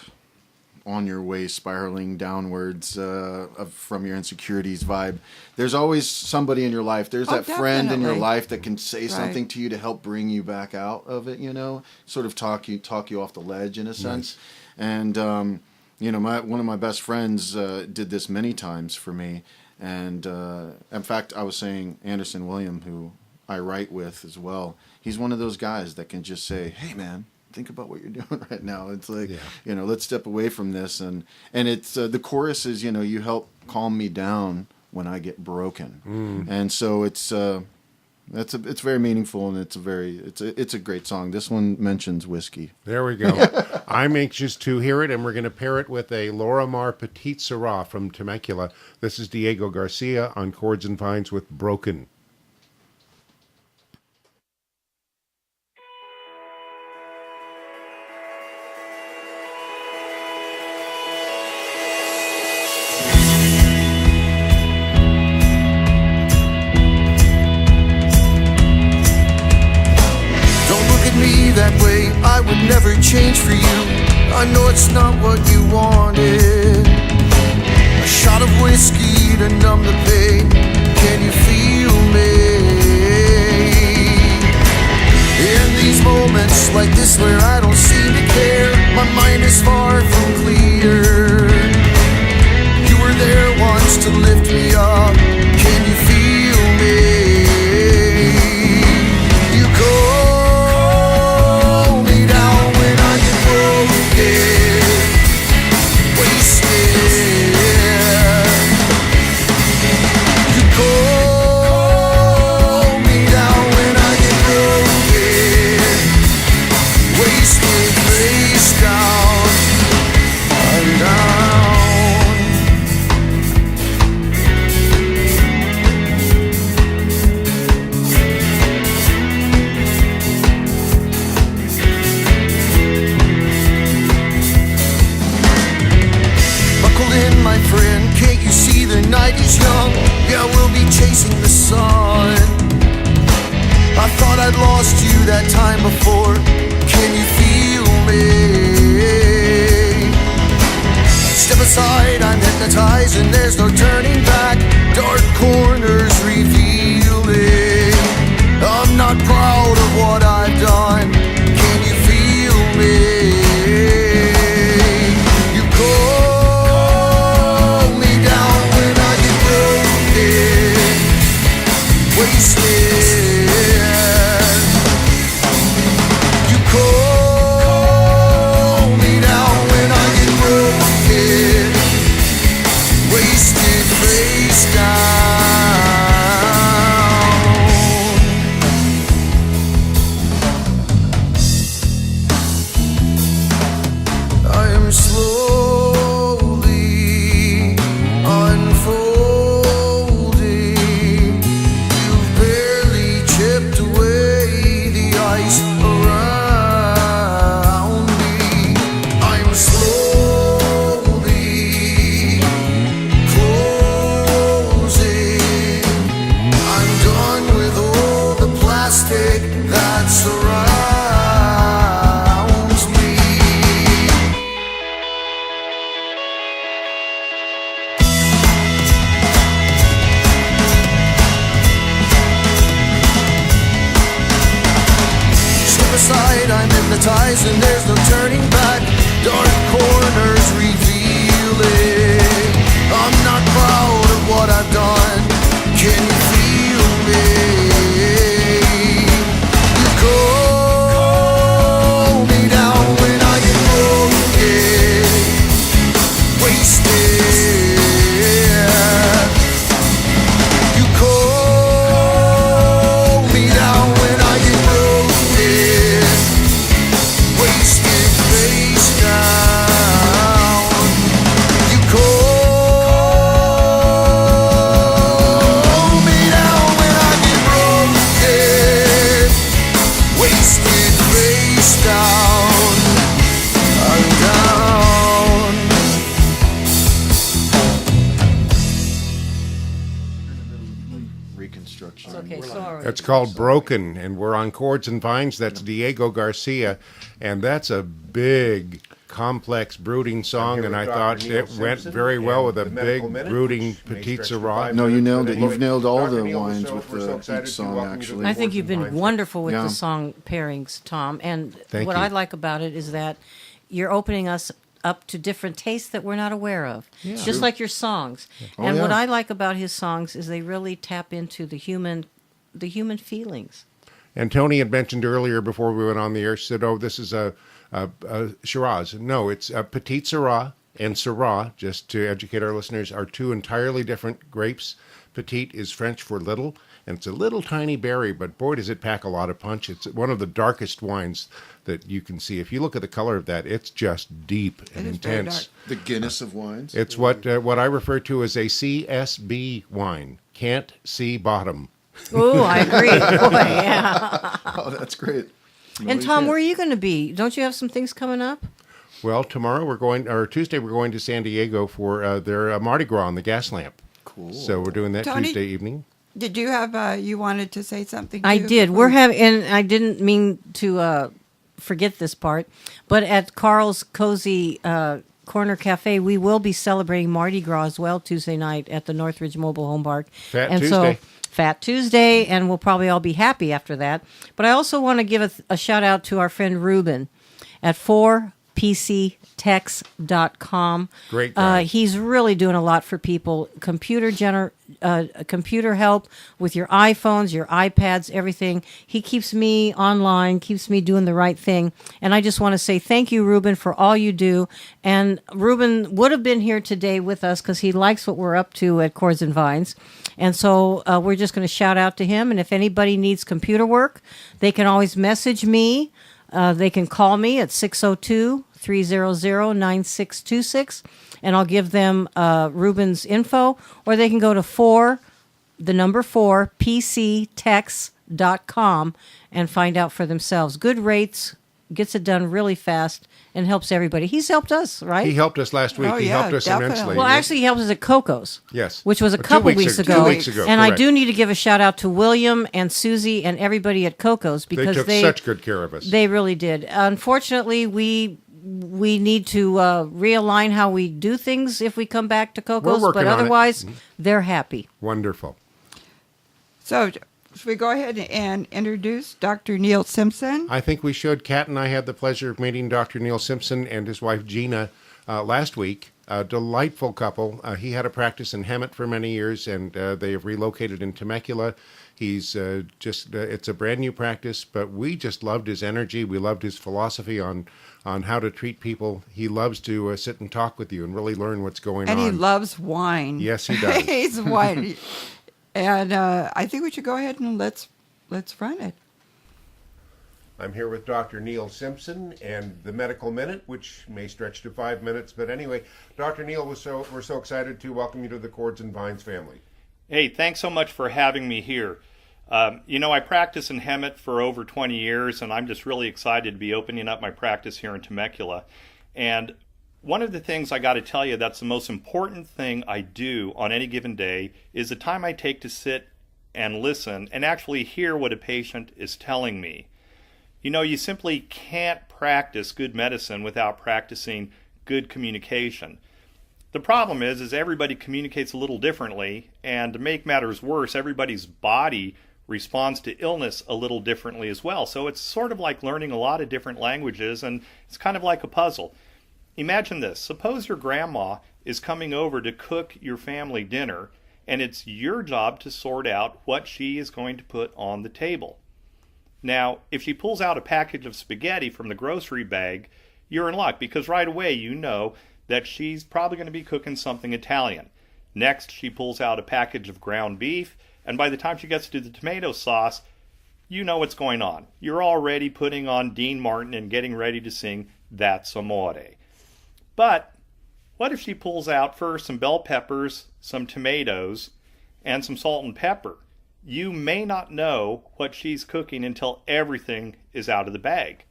on your way spiraling downwards from your insecurities vibe, there's always somebody in your life. There's that friend in your definitely. life that can say Right. something to you to help bring you back out of it, you know, sort of talk you off the ledge in a sense. And you know, one of my best friends did this many times for me. And in fact, I was saying Anderson William, who I write with as well, he's one of those guys that can just say, hey man, think about what you're doing right now. It's like, you know, let's step away from this. And it's the chorus is, you know, you help calm me down when I get broken. And so it's very meaningful, and it's a great song. This one mentions whiskey. There we go. I'm anxious to hear it, and we're going to pair it with a Laura Mar Petite Syrah from Temecula. This is Diego Garcia on Chords and Vines with Broken. Don't look at me that way, I would never change for you. I know it's not what you wanted. A shot of whiskey to numb the pain. Can you feel me? In these moments like this where I don't seem to care, my mind is far from clear. You were there once to lift me up. Can you feel me? You calm me down when I get broken, wasted. You calm me down when I get broken, wasted, face down, I'm down. Buckle in, my friend, can't you see the night is young? Yeah, we'll be chasing the sun. I thought I'd lost you that time before. Can you feel me? Step aside, I'm hypnotized and there's no turning back. Dark corners revealing. I'm not proud of what I've done. Can you feel me? You call me down when I get broken, wasted. You call me down when I get broken, wasted, face down. I am slowly unfolding. You've barely chipped away the ice around me. I'm slowly closing. I'm done with all the plastic that surrounds me. Step aside, I'm hypnotized and there's no turning back. Dark corners revealing. I'm not proud of what I've done. Can you feel me? You call me down when I get broken, wasted. You call me down when I get broken, wasted, face down. You call me down when I get broken, wasted, face down. I'm down. Reconstruction. Okay, sorry. That's called Broken, and we're on Chords and Vines. That's Diego Garcia, and that's a big, complex, brooding song, and I thought it went very well with a big, brooding Petite Sirah. No, you nailed it. You've nailed all the wines with each song, actually. I think you've been wonderful with Yeah. the song pairings, Tom. And Thank what you. I like about it is that you're opening us up to different tastes that we're not aware of, just like your songs. Oh, And what yeah. I like about his songs is they really tap into the human feelings. And Tony had mentioned earlier before we went on the air, she said, "Oh, this is a Shiraz." No, it's a Petite Sirah and Syrah, just to educate our listeners, are two entirely different grapes. Petite is French for little, and it's a little tiny berry, but boy, does it pack a lot of punch. It's one of the darkest wines that you can see. If you look at the color of that, it's just deep and It is very intense. The Guinness of wines. It's what I refer to as a CSB wine. Can't see bottom. Ooh, I agree. Boy, yeah. Oh, that's great. No, And you Tom, can't. where are you going to be? Don't you have some things coming up? Well, Tuesday we're going to San Diego for their Mardi Gras on the gas lamp. Cool. So we're doing that Tony? Tuesday evening. Did you have, you wanted to say something? I too? did. We're having, and I didn't mean to forget this part, but at Carl's Cozy Corner Cafe, we will be celebrating Mardi Gras as well Tuesday night at the Northridge Mobile Home Park. Fat and Tuesday. So, Fat Tuesday, and we'll probably all be happy after that. But I also want to give a shout out to our friend Ruben at 4pctex.com. Great guy. He's really doing a lot for people. Computer help with your iPhones, your iPads, everything. He keeps me online, keeps me doing the right thing. And I just want to say thank you, Ruben, for all you do. And Ruben would have been here today with us because he likes what we're up to at Chords and Vines. And so we're just going to shout out to him. And if anybody needs computer work, they can always message me. They can call me at 602-300-9626, and I'll give them Ruben's info. Or they can go to 4pctex.com and find out for themselves. Good rates, gets it done really fast and helps everybody. He's helped us, right? He helped us last week. Oh, He yeah, helped us definitely. immensely. Well, actually, he helped us at Coco's. Yes. Which was a 2 couple weeks ago. 2 weeks ago. And I correct. do need to give a shout out to William and Susie and everybody at Coco's They because took such good care of us. they really did. Unfortunately, we need to realign how we do things if we come back to Coco's, working but on it. otherwise, they're happy. Wonderful. So, should we go ahead and introduce Dr. Neil Simpson? I think we should. Kat and I had the pleasure of meeting Dr. Neil Simpson and his wife Gina last week. A delightful couple. He had a practice in Hemet for many years, and they have relocated in Temecula. He's it's a brand new practice, but we just loved his energy. We loved his philosophy on how to treat people. He loves to sit and talk with you and really learn what's going And on. he loves wine. Yes, he does. He's wine. And I think we should go ahead and let's run it. I'm here with Dr. Neil Simpson and the Medical Minute, which may stretch to 5 minutes. But anyway, Dr. Neil, we're so excited to welcome you to the Chords and Vines family. Hey, thanks so much for having me here. I practice in Hemet for over 20 years, and I'm just really excited to be opening up my practice here in Temecula. And one of the things I got to tell you that's the most important thing I do on any given day is the time I take to sit and listen and actually hear what a patient is telling me. You simply can't practice good medicine without practicing good communication. The problem is everybody communicates a little differently, and to make matters worse, everybody's body responds to illness a little differently as well. So it's sort of like learning a lot of different languages, and it's kind of like a puzzle. Imagine this. Suppose your grandma is coming over to cook your family dinner, and it's your job to sort out what she is going to put on the table. Now, if she pulls out a package of spaghetti from the grocery bag, you're in luck because right away you know that she's probably going to be cooking something Italian. Next, she pulls out a package of ground beef, and by the time she gets to the tomato sauce, you know what's going on. You're already putting on Dean Martin and getting ready to sing That's Amore. But what if she pulls out first some bell peppers, some tomatoes, and some salt and pepper? You may not know what she's cooking until everything is out of the bag.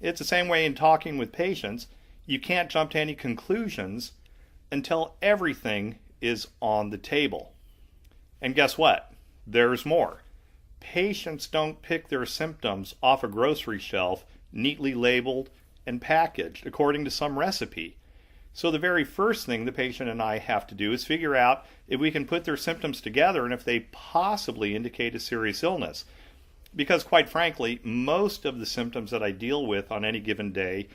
It's the same way in talking with patients. You can't jump to any conclusions until everything is on the table. And guess what? There's more. Patients don't pick their symptoms off a grocery shelf, neatly labeled and packaged according to some recipe. So the very first thing the patient and I have to do is figure out if we can put their symptoms together and if they possibly indicate a serious illness. Because quite frankly, most of the symptoms that I deal with on any given day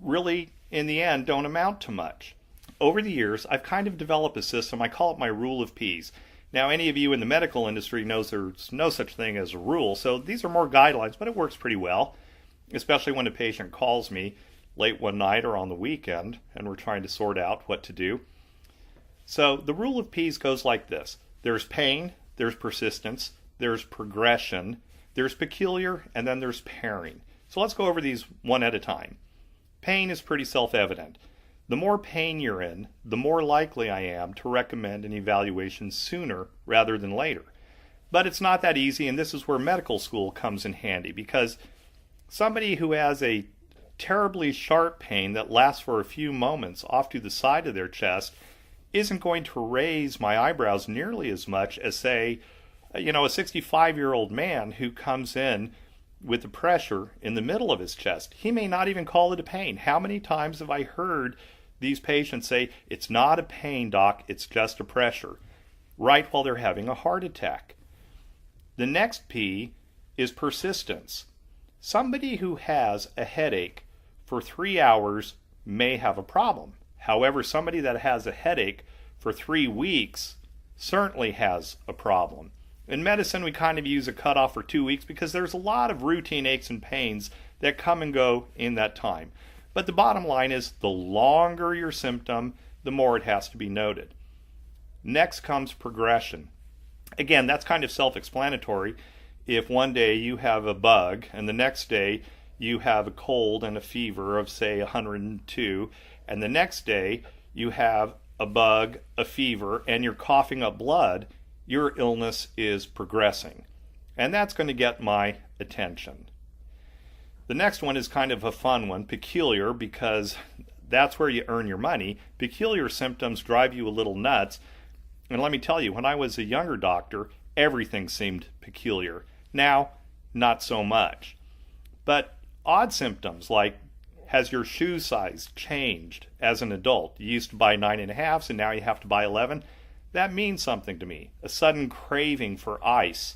really, in the end, don't amount to much. Over the years, I've kind of developed a system. I call it my rule of P's. Now, any of you in the medical industry knows there's no such thing as a rule, so these are more guidelines, but it works pretty well, especially when a patient calls me late one night or on the weekend, and we're trying to sort out what to do. So the rule of P's goes like this. There's pain, there's persistence, there's progression, there's peculiar, and then there's pairing. So let's go over these one at a time. Pain is pretty self-evident. The more pain you're in, the more likely I am to recommend an evaluation sooner rather than later. But it's not that easy, and this is where medical school comes in handy, because somebody who has a terribly sharp pain that lasts for a few moments off to the side of their chest isn't going to raise my eyebrows nearly as much as, say, a 65-year-old man who comes in with the pressure in the middle of his chest. He may not even call it a pain. How many times have I heard these patients say, "It's not a pain, doc, it's just a pressure," right while they're having a heart attack? The next P is persistence. Somebody who has a headache for 3 hours may have a problem. However, somebody that has a headache for 3 weeks certainly has a problem. In medicine, we kind of use a cutoff for 2 weeks because there's a lot of routine aches and pains that come and go in that time. But the bottom line is the longer your symptom, the more it has to be noted. Next comes progression. Again, that's kind of self-explanatory. If one day you have a bug and the next day you have a cold and a fever of, say, 102, and the next day you have a bug, a fever, and you're coughing up blood, your illness is progressing. And that's going to get my attention. The next one is kind of a fun one, peculiar, because that's where you earn your money. Peculiar symptoms drive you a little nuts. And let me tell you, when I was a younger doctor, everything seemed peculiar. Now, not so much. But odd symptoms like, has your shoe size changed as an adult? You used to buy 9.5s and now you have to buy 11. That means something to me. A sudden craving for ice.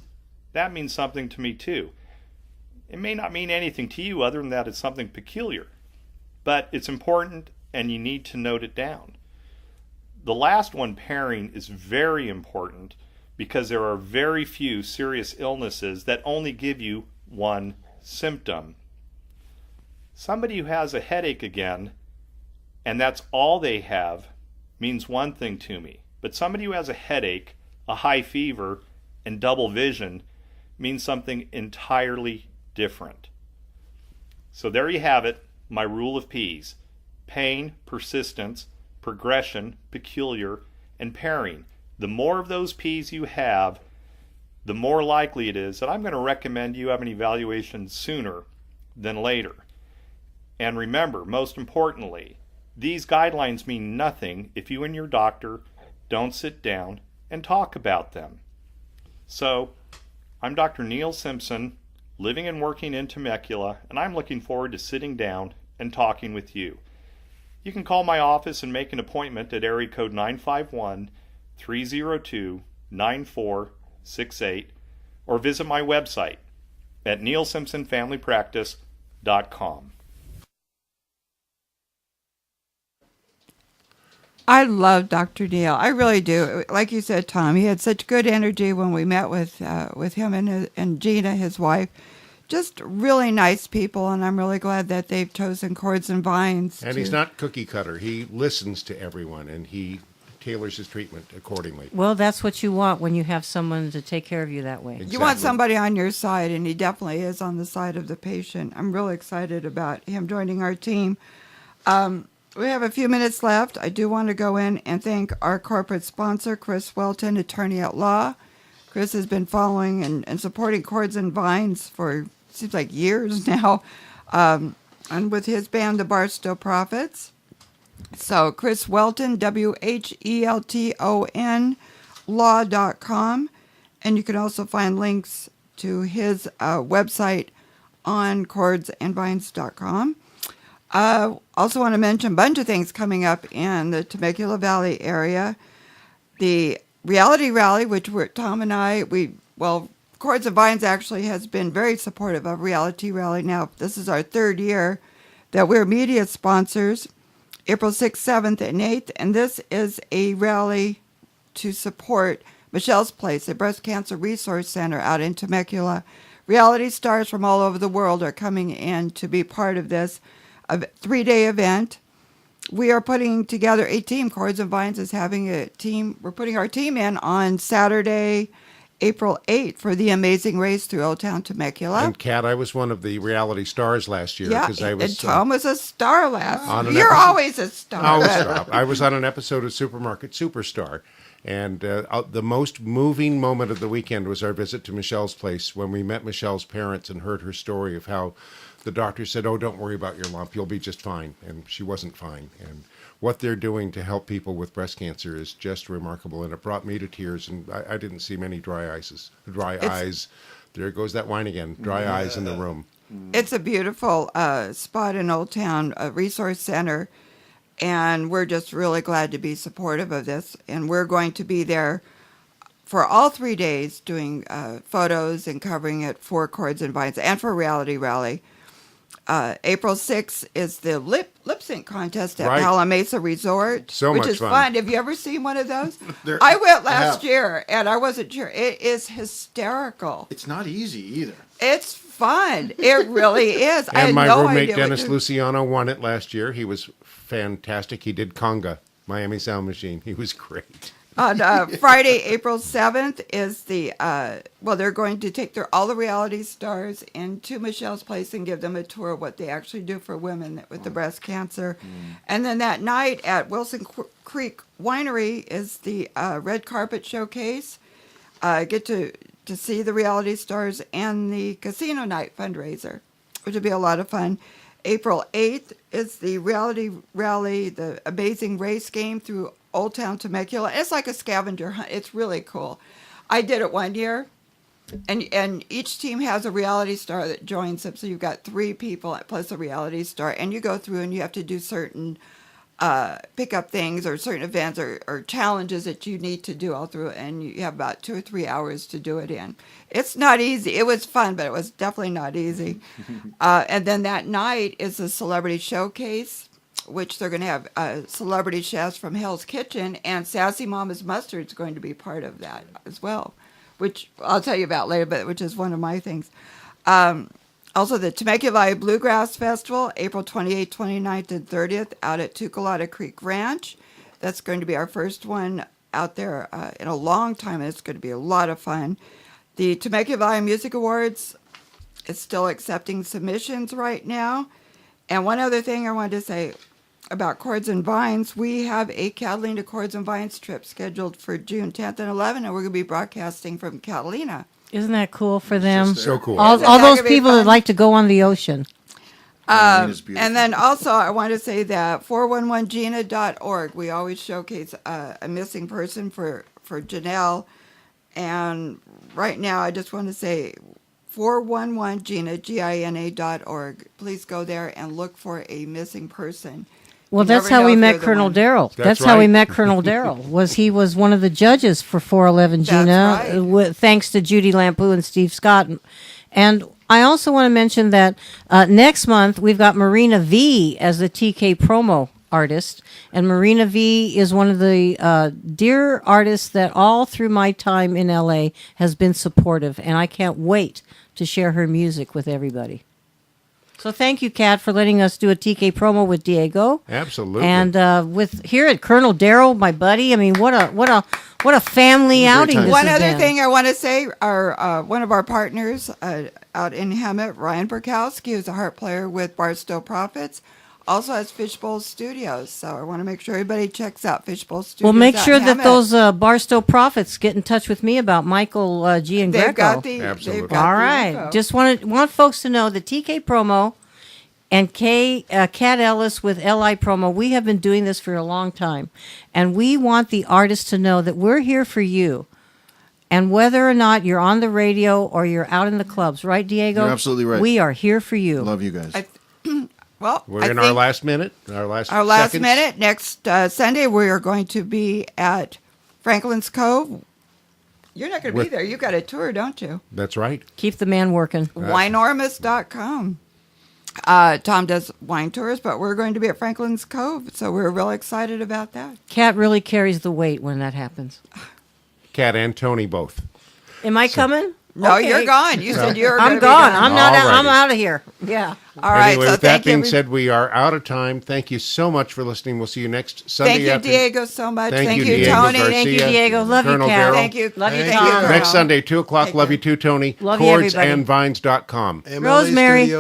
That means something to me too. It may not mean anything to you other than that it's something peculiar. But it's important and you need to note it down. The last one, pairing, is very important because there are very few serious illnesses that only give you one symptom. Somebody who has a headache again, and that's all they have, means one thing to me. But somebody who has a headache, a high fever, and double vision means something entirely different. So there you have it, my rule of P's. Pain, persistence, progression, peculiar, and pairing. The more of those P's you have, the more likely it is that I'm going to recommend you have an evaluation sooner than later. And remember, most importantly, these guidelines mean nothing if you and your doctor don't sit down and talk about them. So, I'm Dr. Neil Simpson, living and working in Temecula, and I'm looking forward to sitting down and talking with you. You can call my office and make an appointment at area code 951-302-9468 or visit my website at neilsimpsonfamilypractice.com. I love Dr. Neil. I really do. Like you said, Tom, he had such good energy when we met with him and Gina, his wife. Just really nice people, and I'm really glad that they've chosen Chords and Vines. And he's not cookie cutter. He listens to everyone, and he tailors his treatment accordingly. Well, that's what you want when you have someone to take care of you that way. Exactly. You want somebody on your side, and he definitely is on the side of the patient. I'm really excited about him joining our team. We have a few minutes left. I do want to go in and thank our corporate sponsor, Chris Welton, attorney at law. Chris has been following and supporting Chords and Vines for, seems like years now, and with his band, the Barstow Prophets. So Chris Welton, WHELTON, law.com. And you can also find links to his website on chordsandvines.com. Also want to mention a bunch of things coming up in the Temecula Valley area. The Reality Rally, which Tom and I, Chords and Vines actually has been very supportive of Reality Rally. Now, this is our third year that we're media sponsors, April 6th, 7th, and 8th. And this is a rally to support Michelle's Place, a breast cancer resource center out in Temecula. Reality stars from all over the world are coming in to be part of this a 3-day event. We are putting together a team. Chords and Vines is having a team. We're putting our team in on Saturday, April 8th for the amazing race through Old Town Temecula. And Kat, I was one of the reality stars last year. Yeah, I was, and Tom was a star last year. an You're episode- always a star. I was on an episode of Supermarket Superstar. And the most moving moment of the weekend was our visit to Michelle's Place when we met Michelle's parents and heard her story of how the doctor said, "Oh, don't worry about your lump. You'll be just fine." And she wasn't fine. And what they're doing to help people with breast cancer is just remarkable. And it brought me to tears. And I didn't see many dry eyes. There goes that wine again. Dry eyes in the room. It's a beautiful spot in Old Town, a resource center. And we're just really glad to be supportive of this. And we're going to be there for all 3 days doing photos and covering it for Chords and Vines and for Reality Rally. April 6th is the lip sync contest at Right. Pala Mesa Resort, So which much is fun. fun. Have you ever seen one of those? I went last year, and I wasn't sure. It is hysterical. It's not easy either. It's fun. It really is. I had And my no roommate idea what Dennis to- Luciano won it last year. He was fantastic. He did conga, Miami Sound Machine. He was great. On Friday, April 7th is the, they're going to take all the reality stars into Michelle's Place and give them a tour of what they actually do for women with the breast cancer. And then that night at Wilson Creek Winery is the red carpet showcase. Get to see the reality stars and the casino night fundraiser. which will be a lot of fun. April 8th is the reality rally, the amazing race game through Old Town Temecula. It's like a scavenger hunt. It's really cool. I did it one year, and each team has a reality star that joins them. So you've got 3 people plus a reality star, and you go through and you have to do certain pick up things or certain events or challenges that you need to do all through, and you have about 2 or 3 hours to do it in. It's not easy. It was fun, but it was definitely not easy. And then that night is a celebrity showcase, which they're going to have celebrity chefs from Hell's Kitchen, and Sassy Mama's Mustard is going to be part of that as well, which I'll tell you about later, but which is one of my things. Also, the Temecula Bluegrass Festival, April 28th, 29th, and 30th, out at Tucalata Creek Ranch. That's going to be our first one out there in a long time, and it's going to be a lot of fun. The Temecula Music Awards is still accepting submissions right now. And one other thing I wanted to say about Chords and Vines, we have a Catalina Chords and Vines trip scheduled for June 10th and 11th, and we're going to be broadcasting from Catalina. Isn't that cool for them? So cool. All Isn't that those gonna be people fun? that like to go on the ocean. Marina's beautiful. And then also, I want to say that 411gina.org, we always showcase a missing person for Janelle. And right now, I just want to say 411gina, GINA.org. Please go there and look for a missing person. Well, You that's never how know we if met they're the Colonel one. Darrell. That's How we right. met Colonel Darrell. He was one of the judges for 411 That's Gina, right. thanks to Judy Lampu and Steve Scott. And I also want to mention that next month we've got Marina V as the TK promo artist, and Marina V is one of the dear artists that all through my time in LA has been supportive, and I can't wait to share her music with everybody. So thank you, Kat, for letting us do a TK promo with Diego. Absolutely. And with here at Colonel Darrell, my buddy. I mean, what a family outing time. this One has other been. thing I want to say, our one of our partners out in Hemet, Ryan Burkowski, who's a harp player with Barstow Prophets, also has Fishbowl Studios. So I want to make sure everybody checks out Fishbowl Studios. Well, make out sure in that Hemet. those Barstow Prophets get in touch with me about Michael G. and They've Greco. got the Absolutely. They've got All the right. info. Just want folks to know the TK promo and Kat Ellis with LI promo. We have been doing this for a long time, and we want the artists to know that we're here for you. And whether or not you're on the radio or you're out in the clubs, right, Diego? You're absolutely right. We are here for you. Love you guys. Well, We're I in our think last minute, our last seconds. minute. Next Sunday, we are going to be at Franklin's Cove. You're not going to be With- there. You got a tour, don't you? That's right. Keep the man working. Wineormus.com. Tom does wine tours, but we're going to be at Franklin's Cove, so we're real excited about that. Kat really carries the weight when that happens. Kat and Tony both. Am I coming? No, Okay. you're gone. You said you're I'm gonna be gone. I'm not. All I'm righty. out of here. Yeah. All right, Anyway, so with that thank being you. said, we are out of time. Thank you so much for listening. We'll see you next Sunday Thank you, afternoon. Diego, so much. Thank Thank you, you, Diego Tony. Garcia. Thank you, Diego. Love you, Colonel Kat. Darrell. Thank you. Love you, Thank Tom. Colonel. Next Sunday, 2 o'clock. Take Love care. you too, Tony. Love you, everybody. Chordsandvines.com. MLE Rosemary. Studios.